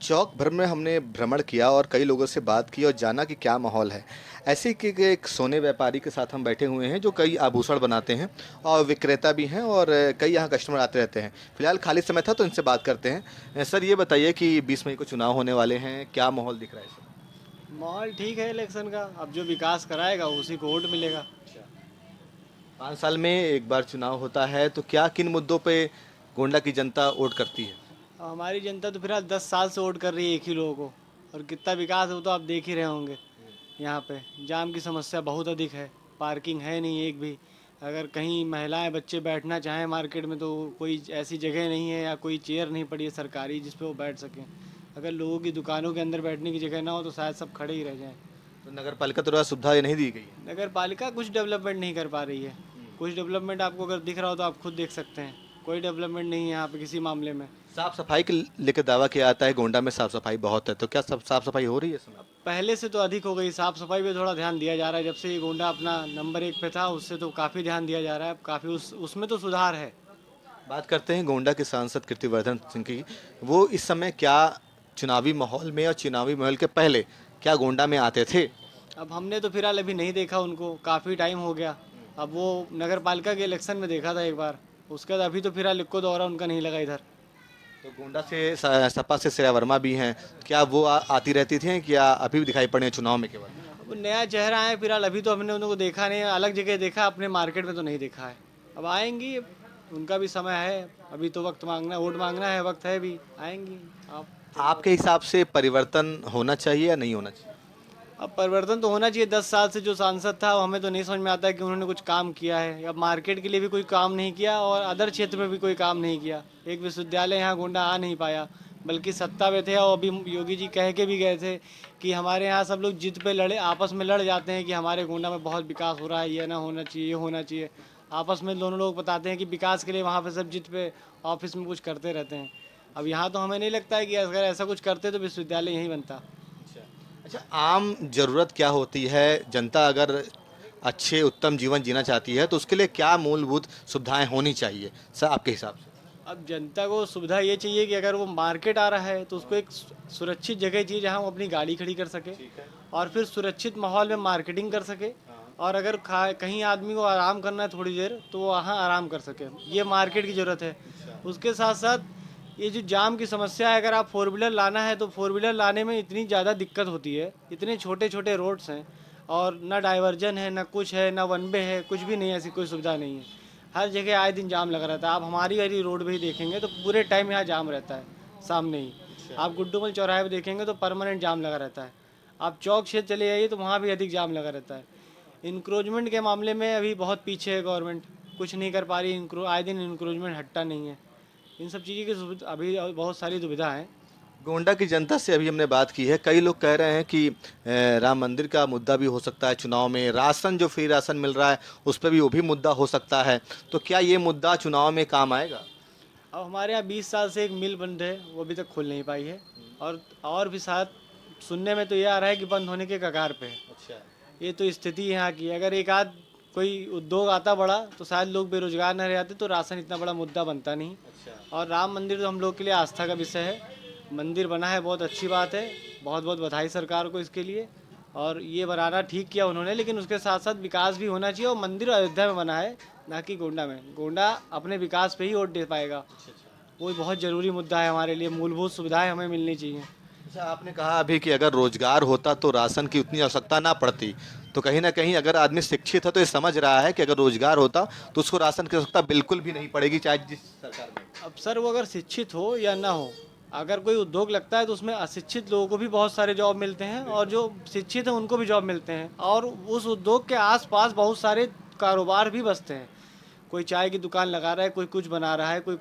चौक भर में हमने भ्रमण किया और कई लोगों से बात की और जाना कि क्या माहौल है। ऐसे ही कि एक सोने व्यापारी के साथ हम बैठे हुए हैं जो कई आभूषण बनाते हैं और विक्रेता भी हैं और कई यहाँ कस्टमर आते रहते हैं। फिलहाल खाली समय था तो इनसे बात करते हैं। सर ये बताइए कि 20 मई को चुनाव होने वाले हैं, क्या माहौल दिख रहा है सर? माहौल ठीक है इलेक्शन का। अब जो विकास कराएगा उसी को वोट मिलेगा। 5 साल में एक बार चुनाव होता है तो क्या किन मुद्दों पे गोंडा की जनता वोट करती है? अब हमारी जनता तो फिलहाल 10 साल से वोट कर रही है एक ही लोगों को। और कितना विकास है वो तो आप देख ही रहे होंगे। यहाँ पे जाम की समस्या बहुत अधिक है। पार्किंग है नहीं एक भी। अगर कहीं महिलाएं बच्चे बैठना चाहें मार्केट में तो कोई ऐसी जगह नहीं है या कोई चेयर नहीं पड़ी है सरकारी जिस पे वो बैठ सकें। अगर लोगों की दुकानों के अंदर बैठने की जगह ना हो तो शायद सब खड़े ही रह जाएं। तो नगर पालिका द्वारा सुविधा ये नहीं दी गई है? नगर पालिका कुछ डेवलपमेंट नहीं कर पा रही है। कुछ डेवलपमेंट आपको अगर दिख रहा हो तो आप खुद देख सकते हैं। कोई डेवलपमेंट नहीं है यहाँ पे किसी मामले में। साफ सफाई के लेकर दावा किया जाता है गोंडा में साफ सफाई बहुत है, तो क्या सब साफ सफाई हो रही है इस समय? पहले से तो अधिक हो गई। साफ़ सफाई पे थोड़ा ध्यान दिया जा रहा है। जब से ये गोंडा अपना नंबर 1 पे था उससे तो काफ़ी ध्यान दिया जा रहा है। अब काफ़ी उसमें तो सुधार है। बात करते हैं गोंडा के सांसद कीर्तिवर्धन सिंह की। वो इस समय क्या चुनावी माहौल में और चुनावी माहौल के पहले क्या गोंडा में आते थे? अब हमने तो फिलहाल अभी नहीं देखा उनको, काफ़ी टाइम हो गया। अब वो नगर पालिका के इलेक्शन में देखा था एक बार। उसके बाद अभी तो फिलहाल इक्को दौरा उनका नहीं लगा इधर। तो गोंडा से सपा से श्रेया वर्मा भी हैं, क्या वो आती रहती थी क्या अभी भी दिखाई पड़े हैं चुनाव में केवल? अब नया चेहरा है फिलहाल। अभी तो हमने उनको देखा नहीं है। अलग जगह देखा, अपने मार्केट में तो नहीं देखा है। अब आएंगी। उनका भी समय है। अभी तो वक्त मांगना, वोट मांगना है, वक्त है भी। आएंगी। आप आपके हिसाब से परिवर्तन होना चाहिए या नहीं होना चाहिए? अब परिवर्तन तो होना चाहिए। 10 साल से जो सांसद था वो हमें तो नहीं समझ में आता है कि उन्होंने कुछ काम किया है। अब मार्केट के लिए भी कोई काम नहीं किया और अदर क्षेत्र में भी कोई काम नहीं किया। एक विश्वविद्यालय यहाँ गोंडा आ नहीं पाया। बल्कि सत्ता में थे और अभी योगी जी कह के भी गए थे कि हमारे यहाँ सब लोग जिद पे लड़े, आपस में लड़ जाते हैं कि हमारे गोंडा में बहुत विकास हो रहा है, ये ना होना चाहिए, ये होना चाहिए। आपस में दोनों लोग बताते हैं कि विकास के लिए वहाँ पे सब जिद पे ऑफिस में कुछ करते रहते हैं। अब यहाँ तो हमें नहीं लगता है कि अगर ऐसा कुछ करते तो विश्वविद्यालय यहीं बनता। अच्छा, आम जरूरत क्या होती है? जनता अगर अच्छे उत्तम जीवन जीना चाहती है तो उसके लिए क्या मूलभूत सुविधाएं होनी चाहिए सर आपके हिसाब से? अब जनता को सुविधा ये चाहिए कि अगर वो मार्केट आ रहा है तो उसको एक सुरक्षित जगह चाहिए जहाँ वो अपनी गाड़ी खड़ी कर सके। और फिर सुरक्षित माहौल में मार्केटिंग कर सके। और अगर कहीं आदमी को आराम करना है थोड़ी देर तो वो वहाँ आराम कर सके। ये मार्केट की ज़रूरत है। उसके साथ साथ ये जो जाम की समस्या है, अगर आप फोर व्हीलर लाना है तो फोर व्हीलर लाने में इतनी ज़्यादा दिक्कत होती है। इतने छोटे छोटे रोड्स हैं और ना डाइवर्जन है, ना कुछ है, ना वन वे है, कुछ भी नहीं है। ऐसी कोई सुविधा नहीं है। हर जगह आए दिन जाम लगा रहता है। आप हमारी वाली रोड पे ही देखेंगे तो पूरे टाइम यहाँ जाम रहता है। सामने ही आप गुड्डूमल चौराहे पे देखेंगे तो परमानेंट जाम लगा रहता है। आप चौक क्षेत्र चले जाइए तो वहाँ भी अधिक जाम लगा रहता है। इंक्रोचमेंट के मामले में अभी बहुत पीछे है गवर्नमेंट। कुछ नहीं कर पा रही। आए दिन इंक्रोचमेंट हटता नहीं है। इन सब चीज़ों की अभी बहुत सारी दुविधा है। गोंडा की जनता से अभी हमने बात की है, कई लोग कह रहे हैं कि राम मंदिर का मुद्दा भी हो सकता है चुनाव में, राशन जो फ्री राशन मिल रहा है उस पर भी वो भी मुद्दा हो सकता है, तो क्या ये मुद्दा चुनाव में काम आएगा? अब हमारे यहाँ 20 साल से एक मिल बंद है, वो अभी तक खुल नहीं पाई है। और भी साथ सुनने में तो ये आ रहा है कि बंद होने के कगार पे है। अच्छा। ये तो स्थिति यहाँ की है। अगर एक आध कोई उद्योग आता बड़ा तो शायद लोग बेरोजगार न रह जाते तो राशन इतना बड़ा मुद्दा बनता नहीं। अच्छा। और राम मंदिर तो हम लोग के लिए आस्था का विषय है। मंदिर बना है, बहुत अच्छी बात है। बहुत बहुत बधाई सरकार को इसके लिए। और ये बनाना ठीक किया उन्होंने, लेकिन उसके साथ साथ विकास भी होना चाहिए। और मंदिर अयोध्या में बना है, ना कि गोंडा में। गोंडा अपने विकास पे ही वोट दे पाएगा। वो बहुत ज़रूरी मुद्दा है हमारे लिए। मूलभूत सुविधाएं हमें मिलनी चाहिए। अच्छा, आपने कहा अभी कि अगर रोजगार होता तो राशन की उतनी आवश्यकता ना पड़ती, तो कहीं ना कहीं अगर आदमी शिक्षित है तो ये समझ रहा है कि अगर रोजगार होता तो उसको राशन की आवश्यकता बिल्कुल भी नहीं पड़ेगी, चाहे जिस सरकार में। अब सर वो अगर शिक्षित हो या ना हो, अगर कोई उद्योग लगता है तो उसमें अशिक्षित लोगों को भी बहुत सारे जॉब मिलते हैं और जो शिक्षित हैं उनको भी जॉब मिलते हैं। और उस उद्योग के आसपास बहुत सारे कारोबार भी बसते हैं। कोई चाय की दुकान लगा रहा है, कोई कुछ बना रहा है, कोई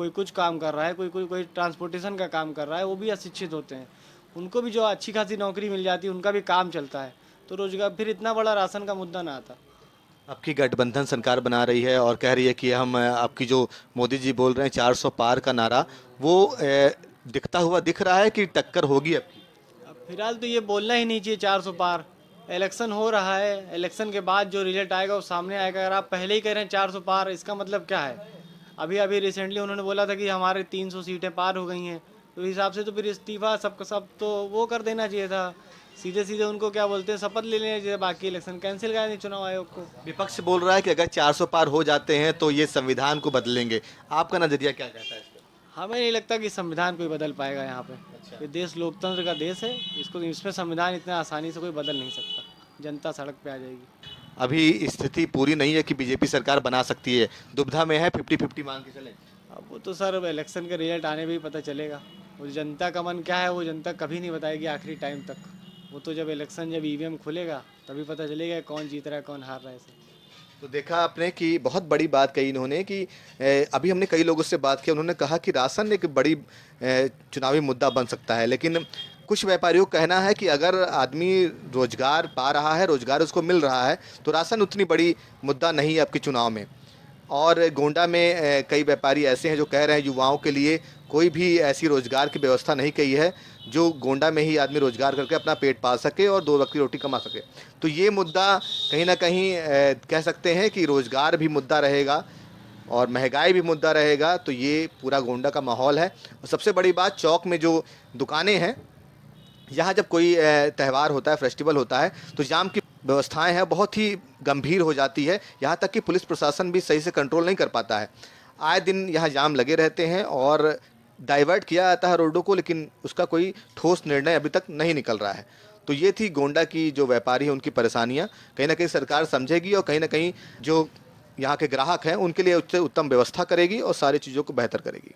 कुछ काम कर रहा है, कोई कोई कोई ट्रांसपोर्टेशन का काम कर रहा है, वो भी अशिक्षित होते हैं। उनको भी जो अच्छी खासी नौकरी मिल जाती है, उनका भी काम चलता है। तो रोजगार फिर इतना बड़ा राशन का मुद्दा ना आता। आपकी गठबंधन सरकार बना रही है और कह रही है कि हम आपकी जो मोदी जी बोल रहे हैं 400 पार का नारा, वो दिखता हुआ दिख रहा है कि टक्कर होगी आपकी? अब फिलहाल तो ये बोलना ही नहीं चाहिए 400 पार। इलेक्शन हो रहा है, इलेक्शन के बाद जो रिजल्ट आएगा वो सामने आएगा। अगर आप पहले ही कह रहे हैं 400 पार, इसका मतलब क्या है? अभी अभी रिसेंटली उन्होंने बोला था कि हमारे 300 सीटें पार हो गई हैं। तो इस हिसाब से तो फिर इस्तीफा सबका सब तो वो कर देना चाहिए था, सीधे सीधे उनको क्या बोलते हैं शपथ ले लेना चाहिए, बाकी इलेक्शन कैंसिल करा दें चुनाव आयोग को। विपक्ष बोल रहा है कि अगर 400 पार हो जाते हैं तो ये संविधान को बदलेंगे। आपका नजरिया क्या कहता है इस पर? हमें नहीं लगता कि संविधान कोई बदल पाएगा यहाँ पे। अच्छा। ये देश लोकतंत्र का देश है, इसको इसमें संविधान इतने आसानी से कोई बदल नहीं सकता, जनता सड़क पे आ जाएगी। अभी स्थिति पूरी नहीं है कि बीजेपी सरकार बना सकती है, दुविधा में है, 50-50 मान के चलें। अब वो तो सर इलेक्शन का रिजल्ट आने पे ही पता चलेगा, वो जनता का मन क्या है वो जनता कभी नहीं बताएगी आखिरी टाइम तक। वो तो जब इलेक्शन जब ईवीएम खुलेगा तभी पता चलेगा कौन जीत रहा है कौन हार रहा है ऐसे। तो देखा आपने कि बहुत बड़ी बात कही इन्होंने कि अभी हमने कई लोगों से बात की, उन्होंने कहा कि राशन एक बड़ी चुनावी मुद्दा बन सकता है, लेकिन कुछ व्यापारियों का कहना है कि अगर आदमी रोजगार पा रहा है, रोजगार उसको मिल रहा है, तो राशन उतनी बड़ी मुद्दा नहीं है आपके चुनाव में। और गोंडा में कई व्यापारी ऐसे हैं जो कह रहे हैं युवाओं के लिए कोई भी ऐसी रोजगार की व्यवस्था नहीं की है जो गोंडा में ही आदमी रोजगार करके अपना पेट पाल सके और 2 वक्त की रोटी कमा सके। तो ये मुद्दा कहीं ना कहीं कह सकते हैं कि रोजगार भी मुद्दा रहेगा और महंगाई भी मुद्दा रहेगा। तो ये पूरा गोंडा का माहौल है। और सबसे बड़ी बात, चौक में जो दुकानें हैं, यहाँ जब कोई त्यौहार होता है, फेस्टिवल होता है, तो जाम की व्यवस्थाएं हैं बहुत ही गंभीर हो जाती है। यहाँ तक कि पुलिस प्रशासन भी सही से कंट्रोल नहीं कर पाता है। आए दिन यहाँ जाम लगे रहते हैं और डाइवर्ट किया जाता है रोडों को, लेकिन उसका कोई ठोस निर्णय अभी तक नहीं निकल रहा है। तो ये थी गोंडा की जो व्यापारी हैं उनकी परेशानियाँ। कहीं ना कहीं सरकार समझेगी और कहीं ना कहीं जो यहाँ के ग्राहक हैं उनके लिए उससे उत्तम व्यवस्था करेगी और सारी चीज़ों को बेहतर करेगी।